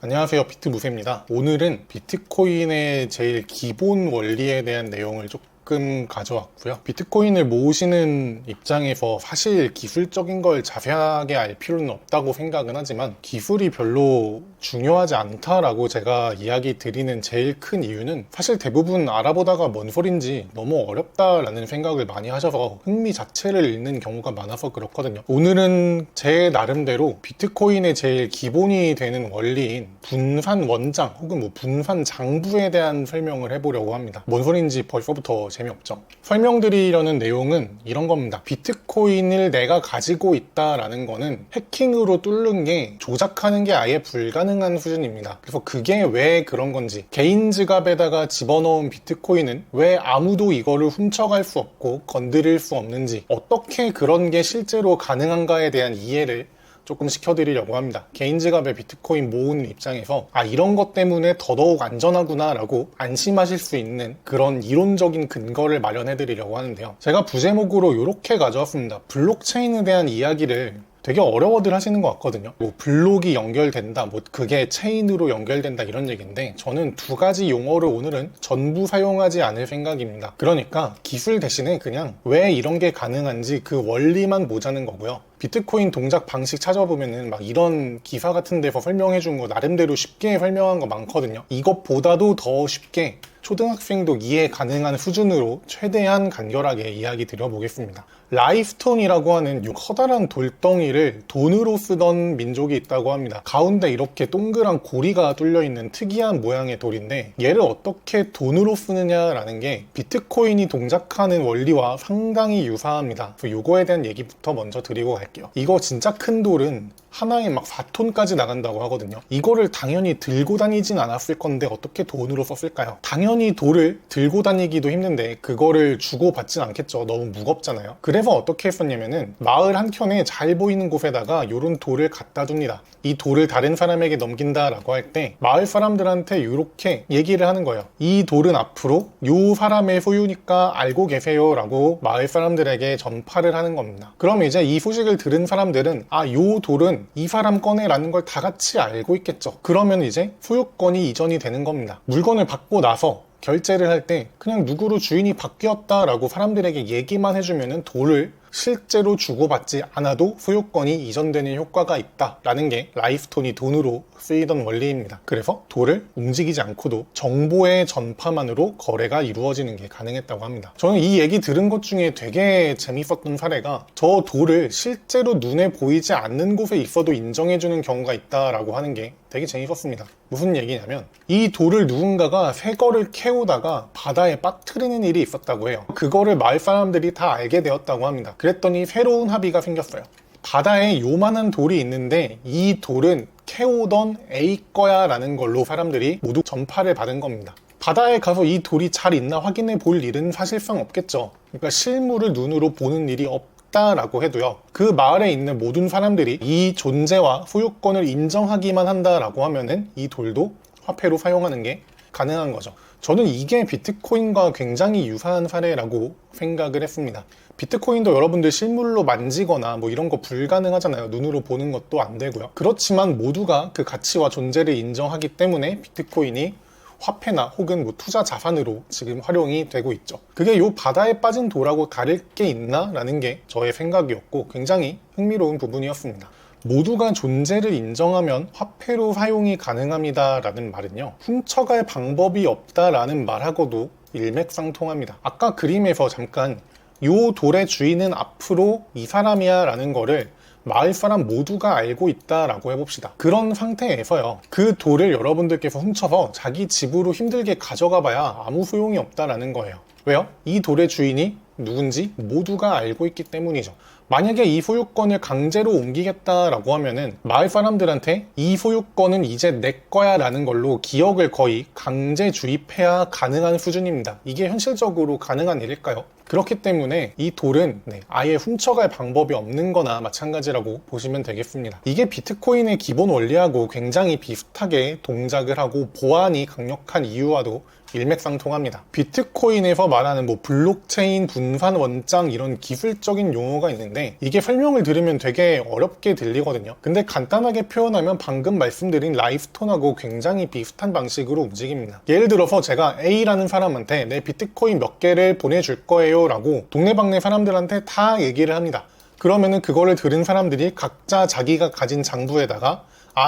안녕하세요, 비트무세입니다. 오늘은 비트코인의 제일 기본 원리에 대한 내용을 조금 가져왔고요. 비트코인을 모으시는 입장에서 사실 기술적인 걸 자세하게 알 필요는 없다고 생각은 하지만 기술이 별로 중요하지 않다라고 제가 이야기 드리는 제일 큰 이유는 사실 대부분 알아보다가 뭔 소린지 너무 어렵다라는 생각을 많이 하셔서 흥미 자체를 잃는 경우가 많아서 그렇거든요. 오늘은 제 나름대로 비트코인의 제일 기본이 되는 원리인 분산 원장 혹은 분산 장부에 대한 설명을 해보려고 합니다. 뭔 소린지 벌써부터 재미없죠. 설명드리려는 내용은 이런 겁니다. 비트코인을 내가 가지고 있다라는 거는 해킹으로 뚫는 게 조작하는 게 아예 불가능한 수준입니다. 그래서 그게 왜 그런 건지, 개인 지갑에다가 집어넣은 비트코인은 왜 아무도 이거를 훔쳐갈 수 없고 건드릴 수 없는지, 어떻게 그런 게 실제로 가능한가에 대한 이해를 조금 시켜드리려고 합니다. 개인 지갑에 비트코인 모으는 입장에서 이런 것 때문에 더더욱 안전하구나 라고 안심하실 수 있는 그런 이론적인 근거를 마련해 드리려고 하는데요. 제가 부제목으로 이렇게 가져왔습니다. 블록체인에 대한 이야기를 되게 어려워들 하시는 것 같거든요. 블록이 연결된다, 그게 체인으로 연결된다 이런 얘기인데 저는 두 가지 용어를 오늘은 전부 사용하지 않을 생각입니다. 그러니까 기술 대신에 그냥 왜 이런 게 가능한지 그 원리만 보자는 거고요. 비트코인 동작 방식 찾아보면은 막 이런 기사 같은 데서 설명해 준 거 나름대로 쉽게 설명한 거 많거든요. 이것보다도 더 쉽게 초등학생도 이해 가능한 수준으로 최대한 간결하게 이야기 드려보겠습니다. 라이스톤이라고 하는 이 커다란 돌덩이를 돈으로 쓰던 민족이 있다고 합니다. 가운데 이렇게 동그란 고리가 뚫려 있는 특이한 모양의 돌인데 얘를 어떻게 돈으로 쓰느냐라는 게 비트코인이 동작하는 원리와 상당히 유사합니다. 그래서 이거에 대한 얘기부터 먼저 드리고 갈게요. 이거 진짜 큰 돌은 하나에 막 4톤까지 나간다고 하거든요. 이거를 당연히 들고 다니진 않았을 건데 어떻게 돈으로 썼을까요? 당연히 돌을 들고 다니기도 힘든데 그거를 주고 받진 않겠죠. 너무 무겁잖아요. 그래서 어떻게 했었냐면은 마을 한켠에 잘 보이는 곳에다가 이런 돌을 갖다 둡니다. 이 돌을 다른 사람에게 넘긴다라고 할 때 마을 사람들한테 이렇게 얘기를 하는 거예요. 이 돌은 앞으로 이 사람의 소유니까 알고 계세요 라고 마을 사람들에게 전파를 하는 겁니다. 그럼 이제 이 소식을 들은 사람들은 이 돌은 이 사람 거네라는 걸 다 같이 알고 있겠죠. 그러면 이제 소유권이 이전이 되는 겁니다. 물건을 받고 나서 결제를 할 때 그냥 누구로 주인이 바뀌었다라고 사람들에게 얘기만 해주면은 돌을 실제로 주고받지 않아도 소유권이 이전되는 효과가 있다라는 게 라이스톤이 돈으로 쓰이던 원리입니다. 그래서 돌을 움직이지 않고도 정보의 전파만으로 거래가 이루어지는 게 가능했다고 합니다. 저는 이 얘기 들은 것 중에 되게 재밌었던 사례가 저 돌을 실제로 눈에 보이지 않는 곳에 있어도 인정해주는 경우가 있다라고 하는 게 되게 재밌었습니다. 무슨 얘기냐면 이 돌을 누군가가 새 거를 캐오다가 바다에 빠뜨리는 일이 있었다고 해요. 그거를 마을 사람들이 다 알게 되었다고 합니다. 그랬더니 새로운 합의가 생겼어요. 바다에 요만한 돌이 있는데 이 돌은 캐오던 A 거야 라는 걸로 사람들이 모두 전파를 받은 겁니다. 바다에 가서 이 돌이 잘 있나 확인해 볼 일은 사실상 없겠죠. 그러니까 실물을 눈으로 보는 일이 없다라고 해도요, 그 마을에 있는 모든 사람들이 이 존재와 소유권을 인정하기만 한다라고 하면은 이 돌도 화폐로 사용하는 게 가능한 거죠. 저는 이게 비트코인과 굉장히 유사한 사례라고 생각을 했습니다. 비트코인도 여러분들 실물로 만지거나 이런 거 불가능하잖아요. 눈으로 보는 것도 안 되고요. 그렇지만 모두가 그 가치와 존재를 인정하기 때문에 비트코인이 화폐나 혹은 투자 자산으로 지금 활용이 되고 있죠. 그게 요 바다에 빠진 돌하고 다를 게 있나? 라는 게 저의 생각이었고 굉장히 흥미로운 부분이었습니다. 모두가 존재를 인정하면 화폐로 사용이 가능합니다 라는 말은요, 훔쳐갈 방법이 없다라는 말하고도 일맥상통합니다. 아까 그림에서 잠깐 요 돌의 주인은 앞으로 이 사람이야 라는 거를 마을 사람 모두가 알고 있다라고 해봅시다. 그런 상태에서요, 그 돌을 여러분들께서 훔쳐서 자기 집으로 힘들게 가져가 봐야 아무 소용이 없다라는 거예요. 왜요? 이 돌의 주인이 누군지 모두가 알고 있기 때문이죠. 만약에 이 소유권을 강제로 옮기겠다라고 하면은 마을 사람들한테 이 소유권은 이제 내 거야 라는 걸로 기억을 거의 강제 주입해야 가능한 수준입니다. 이게 현실적으로 가능한 일일까요? 그렇기 때문에 이 돌은 아예 훔쳐갈 방법이 없는 거나 마찬가지라고 보시면 되겠습니다. 이게 비트코인의 기본 원리하고 굉장히 비슷하게 동작을 하고 보안이 강력한 이유와도 일맥상통합니다. 비트코인에서 말하는 블록체인 분산 원장 이런 기술적인 용어가 있는데 이게 설명을 들으면 되게 어렵게 들리거든요. 근데 간단하게 표현하면 방금 말씀드린 라이프스톤하고 굉장히 비슷한 방식으로 움직입니다. 예를 들어서 제가 A라는 사람한테 내 비트코인 몇 개를 보내줄 거예요 라고 동네방네 사람들한테 다 얘기를 합니다. 그러면은 그거를 들은 사람들이 각자 자기가 가진 장부에다가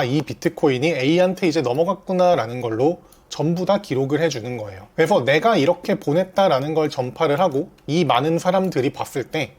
이 비트코인이 A한테 이제 넘어갔구나 라는 걸로 전부 다 기록을 해주는 거예요. 그래서 내가 이렇게 보냈다라는 걸 전파를 하고 이 많은 사람들이 봤을 때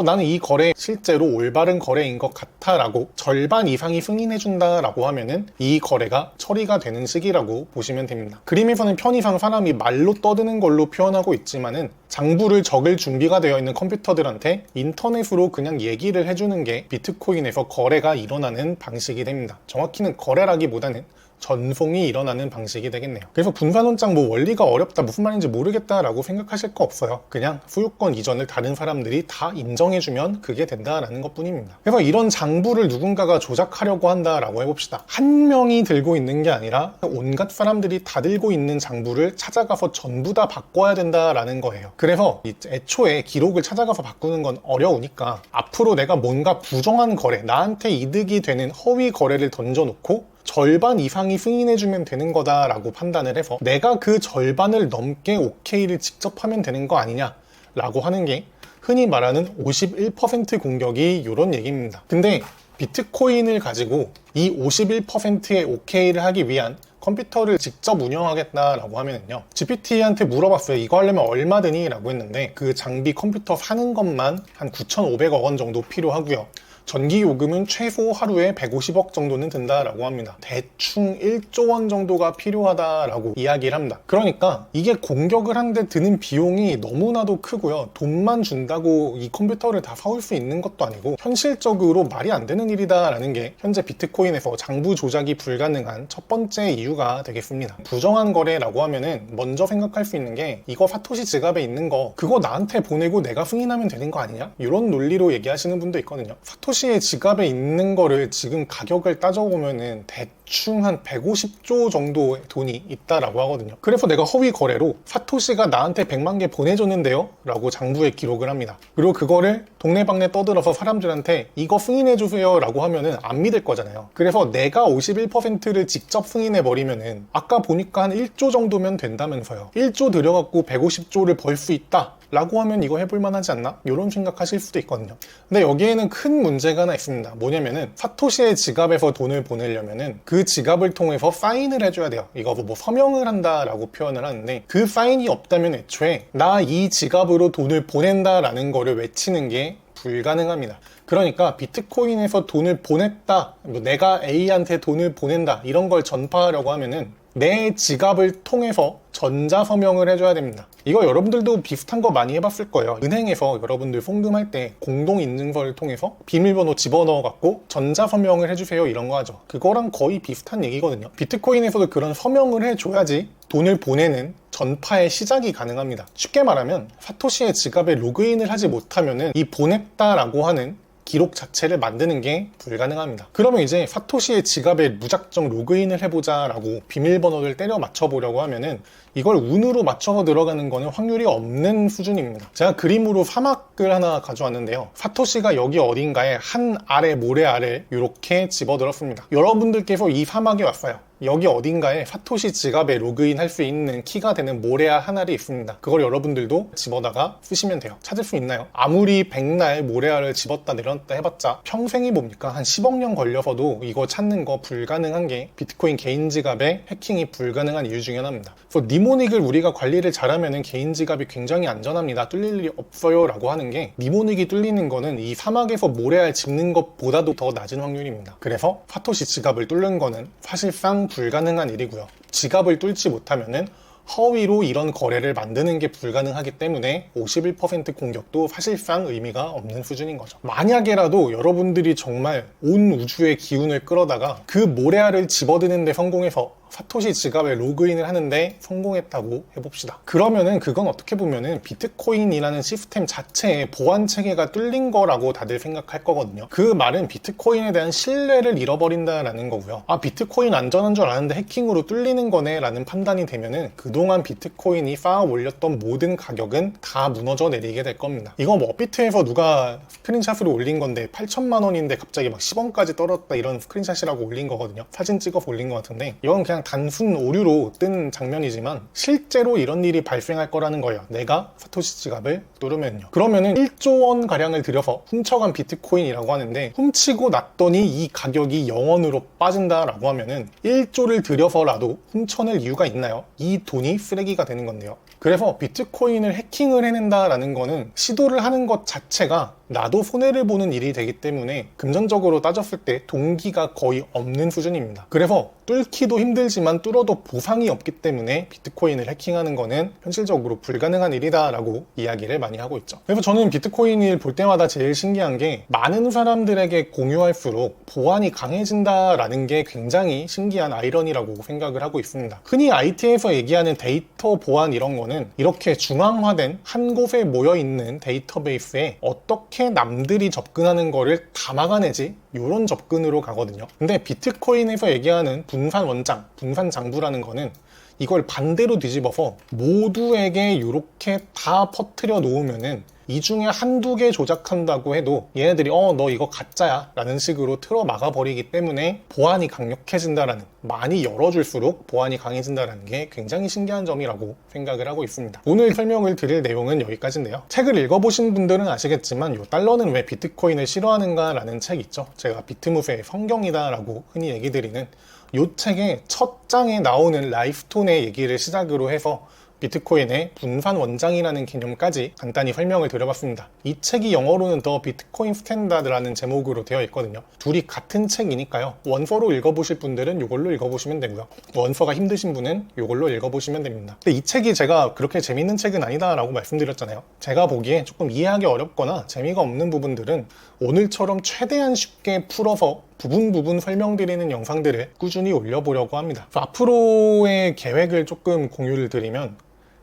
나는 이 거래 실제로 올바른 거래인 것 같아 라고 절반 이상이 승인해준다 라고 하면은 이 거래가 처리가 되는 시기라고 보시면 됩니다. 그림에서는 편의상 사람이 말로 떠드는 걸로 표현하고 있지만은 장부를 적을 준비가 되어 있는 컴퓨터들한테 인터넷으로 그냥 얘기를 해주는 게 비트코인에서 거래가 일어나는 방식이 됩니다. 정확히는 거래라기보다는 전송이 일어나는 방식이 되겠네요. 그래서 분산원장 원리가 어렵다 무슨 말인지 모르겠다라고 생각하실 거 없어요. 그냥 소유권 이전을 다른 사람들이 다 인정해주면 그게 된다라는 것 뿐입니다. 그래서 이런 장부를 누군가가 조작하려고 한다라고 해봅시다. 한 명이 들고 있는 게 아니라 온갖 사람들이 다 들고 있는 장부를 찾아가서 전부 다 바꿔야 된다라는 거예요. 그래서 애초에 기록을 찾아가서 바꾸는 건 어려우니까 앞으로 내가 뭔가 부정한 거래, 나한테 이득이 되는 허위 거래를 던져놓고 절반 이상이 승인해주면 되는 거다라고 판단을 해서 내가 그 절반을 넘게 OK를 직접 하면 되는 거 아니냐 라고 하는 게 흔히 말하는 51% 공격이 이런 얘기입니다. 근데 비트코인을 가지고 이 51%의 OK를 하기 위한 컴퓨터를 직접 운영하겠다라고 하면은요, GPT한테 물어봤어요. 이거 하려면 얼마 드니? 라고 했는데 그 장비 컴퓨터 사는 것만 한 9,500억 원 정도 필요하고요. 전기 요금은 최소 하루에 150억 정도는 든다라고 합니다. 대충 1조 원 정도가 필요하다라고 이야기를 합니다. 그러니까 이게 공격을 하는데 드는 비용이 너무나도 크고요. 돈만 준다고 이 컴퓨터를 다 사올 수 있는 것도 아니고 현실적으로 말이 안 되는 일이다라는 게 현재 비트코인에서 장부 조작이 불가능한 첫 번째 이유가 되겠습니다. 부정한 거래라고 하면은 먼저 생각할 수 있는 게 이거 사토시 지갑에 있는 거 그거 나한테 보내고 내가 승인하면 되는 거 아니냐? 이런 논리로 얘기하시는 분도 있거든요. 사토시의 지갑에 있는 거를 지금 가격을 따져보면은 대충 한 150조 정도의 돈이 있다라고 하거든요. 그래서 내가 허위 거래로 사토시가 나한테 100만 개 보내줬는데요? 라고 장부에 기록을 합니다. 그리고 그거를 동네방네 떠들어서 사람들한테 이거 승인해주세요 라고 하면은 안 믿을 거잖아요. 그래서 내가 51%를 직접 승인해버리면은 아까 보니까 한 1조 정도면 된다면서요. 1조 들여갖고 150조를 벌 수 있다 라고 하면 이거 해볼만 하지 않나? 이런 생각하실 수도 있거든요. 근데 여기에는 큰 문제가 하나 있습니다. 뭐냐면은 사토시의 지갑에서 돈을 보내려면은 그 지갑을 통해서 사인을 해줘야 돼요. 이거 뭐 서명을 한다라고 표현을 하는데 그 사인이 없다면 애초에 나 이 지갑으로 돈을 보낸다라는 거를 외치는 게 불가능합니다. 그러니까 비트코인에서 돈을 보냈다, 내가 A한테 돈을 보낸다 이런 걸 전파하려고 하면은 내 지갑을 통해서 전자서명을 해줘야 됩니다. 이거 여러분들도 비슷한 거 많이 해봤을 거예요. 은행에서 여러분들 송금할 때 공동인증서를 통해서 비밀번호 집어넣어 갖고 전자서명을 해주세요 이런 거 하죠. 그거랑 거의 비슷한 얘기거든요. 비트코인에서도 그런 서명을 해줘야지 돈을 보내는 전파의 시작이 가능합니다. 쉽게 말하면 사토시의 지갑에 로그인을 하지 못하면은 이 보냈다라고 하는 기록 자체를 만드는 게 불가능합니다. 그러면 이제 사토시의 지갑에 무작정 로그인을 해보자 라고 비밀번호를 때려 맞춰보려고 하면은 이걸 운으로 맞춰서 들어가는 거는 확률이 없는 수준입니다. 제가 그림으로 사막을 하나 가져왔는데요. 사토시가 여기 어딘가에 한 아래 모래 아래 이렇게 집어들었습니다. 여러분들께서 이 사막에 왔어요. 여기 어딘가에 사토시 지갑에 로그인 할 수 있는 키가 되는 모래알 하나가 있습니다. 그걸 여러분들도 집어다가 쓰시면 돼요. 찾을 수 있나요? 아무리 백날 모래알을 집었다 내렸다 해봤자 평생이 뭡니까? 한 10억 년 걸려서도 이거 찾는 거 불가능한 게 비트코인 개인 지갑에 해킹이 불가능한 이유 중에 하나입니다. 그래서 니모닉을 우리가 관리를 잘하면 개인 지갑이 굉장히 안전합니다. 뚫릴 일이 없어요 라고 하는 게 니모닉이 뚫리는 거는 이 사막에서 모래알 집는 것보다도 더 낮은 확률입니다. 그래서 사토시 지갑을 뚫는 거는 사실상 불가능한 일이고요. 지갑을 뚫지 못하면은 허위로 이런 거래를 만드는 게 불가능하기 때문에 51% 공격도 사실상 의미가 없는 수준인 거죠. 만약에라도 여러분들이 정말 온 우주의 기운을 끌어다가 그 모래알을 집어드는 데 성공해서 사토시 지갑에 로그인을 하는데 성공했다고 해봅시다. 그러면은 그건 어떻게 보면은 비트코인이라는 시스템 자체의 보안 체계가 뚫린 거라고 다들 생각할 거거든요. 그 말은 비트코인에 대한 신뢰를 잃어버린다라는 거고요. 아, 비트코인 안전한 줄 알았는데 해킹으로 뚫리는 거네 라는 판단이 되면은 그동안 비트코인이 쌓아 올렸던 모든 가격은 다 무너져 내리게 될 겁니다. 이거 뭐 업비트에서 누가 스크린샷으로 올린 건데 8천만 원인데 갑자기 막 10원까지 떨어졌다 이런 스크린샷이라고 올린 거거든요. 사진 찍어서 올린 것 같은데 이건 그냥 단순 오류로 뜬 장면이지만 실제로 이런 일이 발생할 거라는 거예요. 내가 사토시 지갑을 뚫으면요. 그러면은 1조 원 가량을 들여서 훔쳐간 비트코인이라고 하는데 훔치고 났더니 이 가격이 0원으로 빠진다라고 하면은 1조를 들여서라도 훔쳐낼 이유가 있나요? 이 돈이 쓰레기가 되는 건데요. 그래서 비트코인을 해킹을 해낸다라는 거는 시도를 하는 것 자체가 나도 손해를 보는 일이 되기 때문에 금전적으로 따졌을 때 동기가 거의 없는 수준입니다. 그래서 뚫기도 힘들지만 뚫어도 보상이 없기 때문에 비트코인을 해킹하는 거는 현실적으로 불가능한 일이다라고 이야기를 많이 하고 있죠. 그래서 저는 비트코인을 볼 때마다 제일 신기한 게 많은 사람들에게 공유할수록 보안이 강해진다라는 게 굉장히 신기한 아이러니라고 생각을 하고 있습니다. 흔히 IT에서 얘기하는 데이터 보안 이런 거는 이렇게 중앙화된 한 곳에 모여있는 데이터베이스에 어떻게 남들이 접근하는 거를 다 막아내지? 이런 접근으로 가거든요. 근데 비트코인에서 얘기하는 분산 원장, 분산 장부라는 거는 이걸 반대로 뒤집어서 모두에게 이렇게 다 퍼뜨려 놓으면은 이 중에 한두 개 조작한다고 해도 얘네들이 너 이거 가짜야 라는 식으로 틀어 막아버리기 때문에 보안이 강력해진다라는, 많이 열어줄수록 보안이 강해진다는 게 굉장히 신기한 점이라고 생각을 하고 있습니다. 오늘 설명을 드릴 내용은 여기까지인데요. 책을 읽어보신 분들은 아시겠지만 이 달러는 왜 비트코인을 싫어하는가 라는 책 있죠. 제가 비트무스의 성경이다 라고 흔히 얘기 드리는 이 책의 첫 장에 나오는 라이프톤의 얘기를 시작으로 해서 비트코인의 분산 원장이라는 개념까지 간단히 설명을 드려봤습니다. 이 책이 영어로는 더 비트코인 스탠다드라는 제목으로 되어 있거든요. 둘이 같은 책이니까요. 원서로 읽어보실 분들은 이걸로 읽어보시면 되고요. 원서가 힘드신 분은 이걸로 읽어보시면 됩니다. 근데 이 책이 제가 그렇게 재밌는 책은 아니다라고 말씀드렸잖아요. 제가 보기에 조금 이해하기 어렵거나 재미가 없는 부분들은 오늘처럼 최대한 쉽게 풀어서 부분 설명드리는 영상들을 꾸준히 올려보려고 합니다. 앞으로의 계획을 조금 공유를 드리면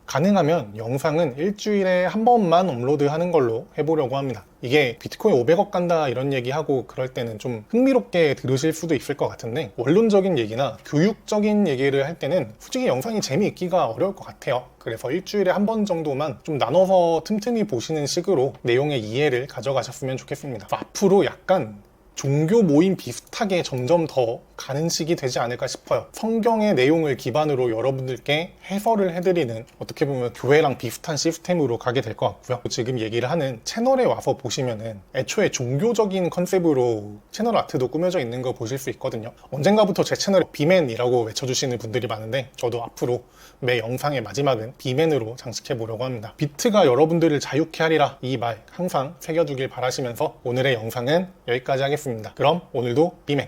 가능하면 영상은 일주일에 한 번만 업로드하는 걸로 해보려고 합니다. 이게 비트코인 500억 간다 이런 얘기하고 그럴 때는 좀 흥미롭게 들으실 수도 있을 것 같은데 원론적인 얘기나 교육적인 얘기를 할 때는 솔직히 영상이 재미있기가 어려울 것 같아요. 그래서 일주일에 한 번 정도만 좀 나눠서 틈틈이 보시는 식으로 내용의 이해를 가져가셨으면 좋겠습니다. 앞으로 약간 종교 모임 비슷하게 점점 더 가는 식이 되지 않을까 싶어요. 성경의 내용을 기반으로 여러분들께 해설을 해드리는, 어떻게 보면 교회랑 비슷한 시스템으로 가게 될 것 같고요. 지금 얘기를 하는 채널에 와서 보시면은 애초에 종교적인 컨셉으로 채널 아트도 꾸며져 있는 거 보실 수 있거든요. 언젠가부터 제 채널에 비맨이라고 외쳐주시는 분들이 많은데 저도 앞으로 매 영상의 마지막은 비맨으로 장식해 보려고 합니다. 비트가 여러분들을 자유케 하리라, 이 말 항상 새겨두길 바라시면서 오늘의 영상은 여기까지 하겠습니다. 그럼 오늘도 비맨!